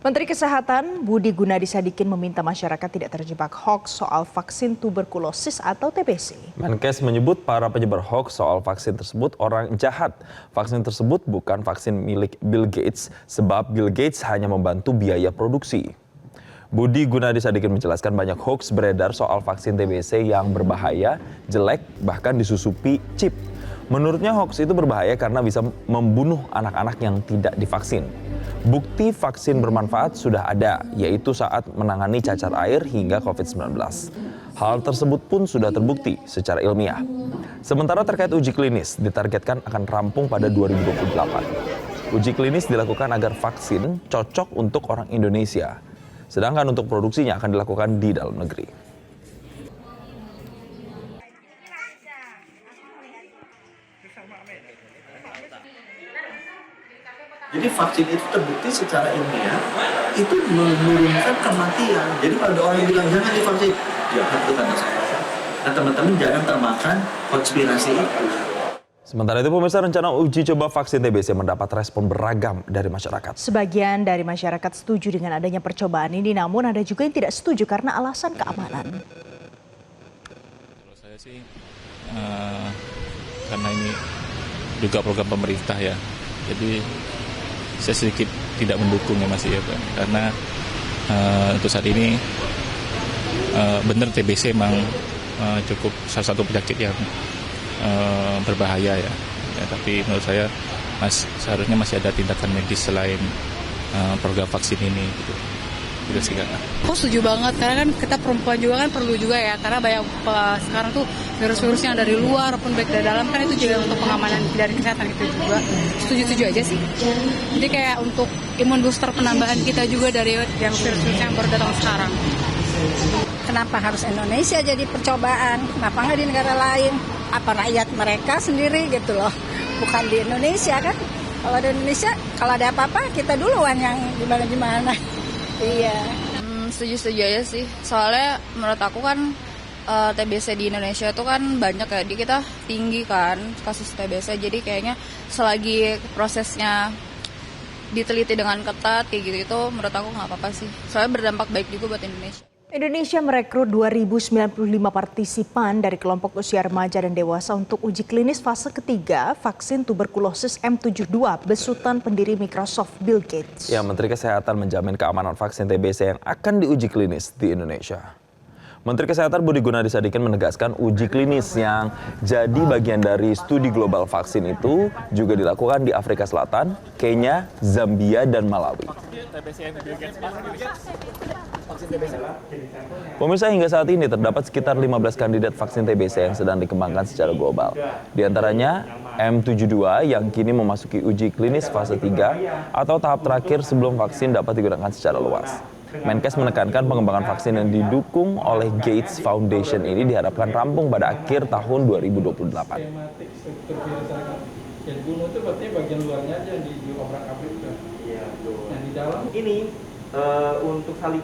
Menteri Kesehatan Budi Gunadi Sadikin meminta masyarakat tidak terjebak hoaks soal vaksin tuberkulosis atau TBC. Menkes menyebut para penyebar hoaks soal vaksin tersebut orang jahat. Vaksin tersebut bukan vaksin milik Bill Gates sebab Bill Gates hanya membantu biaya produksi. Budi Gunadi Sadikin menjelaskan banyak hoaks beredar soal vaksin TBC yang berbahaya, jelek, bahkan disusupi chip. Menurutnya hoaks itu berbahaya karena bisa membunuh anak-anak yang tidak divaksin. Bukti vaksin bermanfaat sudah ada, yaitu saat menangani cacar air hingga COVID-19. Hal tersebut pun sudah terbukti secara ilmiah. Sementara terkait uji klinis, ditargetkan akan rampung pada 2028. Uji klinis dilakukan agar vaksin cocok untuk orang Indonesia. Sedangkan untuk produksinya akan dilakukan di dalam negeri. Jadi vaksin itu terbukti secara ilmiah itu menurunkan kematian. Jadi kalau ada orang yang bilang jangan divaksin, jangan, itu kata saya. Nah teman-teman jangan termakan konspirasi itu. Sementara itu pemirsa, rencana uji coba vaksin TBC mendapat respon beragam dari masyarakat. Sebagian dari masyarakat setuju dengan adanya percobaan ini, namun ada juga yang tidak setuju karena alasan keamanan. Kalau saya sih karena ini juga program pemerintah ya, jadi saya sedikit tidak mendukung ya Mas ya, karena untuk saat ini benar TBC memang cukup salah satu penyakit yang berbahaya ya, tapi menurut saya seharusnya masih ada tindakan medis selain program vaksin ini gitu. Gitu sih Kak. Aku setuju banget karena kan kita perempuan juga kan perlu juga ya, karena banyak sekarang tuh virus-virus yang dari luar maupun baik dari dalam, kan itu juga untuk pengamanan dari kesehatan itu juga. Setuju-setuju aja sih. Jadi kayak untuk imun booster penambahan kita juga dari yang virus-virus yang baru datang sekarang. Kenapa harus Indonesia jadi percobaan? Kenapa nggak di negara lain? Apa rakyat mereka sendiri gitu loh, bukan di Indonesia kan? Kalau di Indonesia, kalau ada apa-apa kita duluan yang gimana-gimana. Iya. Setuju-setuju aja sih. Soalnya menurut aku kan TBC di Indonesia itu kan banyak ya. Di kita tinggi kan kasus TBC. Jadi kayaknya selagi prosesnya diteliti dengan ketat kayak gitu itu menurut aku nggak apa-apa sih. Soalnya berdampak baik juga buat Indonesia. Indonesia merekrut 2.095 partisipan dari kelompok usia remaja dan dewasa untuk uji klinis fase ketiga vaksin tuberkulosis M72 besutan pendiri Microsoft Bill Gates. Ya, Menteri Kesehatan menjamin keamanan vaksin TBC yang akan diuji klinis di Indonesia. Menteri Kesehatan Budi Gunadi Sadikin menegaskan uji klinis yang jadi bagian dari studi global vaksin itu juga dilakukan di Afrika Selatan, Kenya, Zambia, dan Malawi. Pemirsa, hingga saat ini terdapat sekitar 15 kandidat vaksin TBC yang sedang dikembangkan secara global. Di antaranya M72 yang kini memasuki uji klinis fase 3 atau tahap terakhir sebelum vaksin dapat digunakan secara luas. Menkes menekankan pengembangan vaksin yang didukung oleh Gates Foundation ini diharapkan rampung pada akhir tahun 2028. Yang bunuh itu berarti bagian luarnya aja yang diobrak-abrik. Iya, betul. Yang di dalam ini untuk salib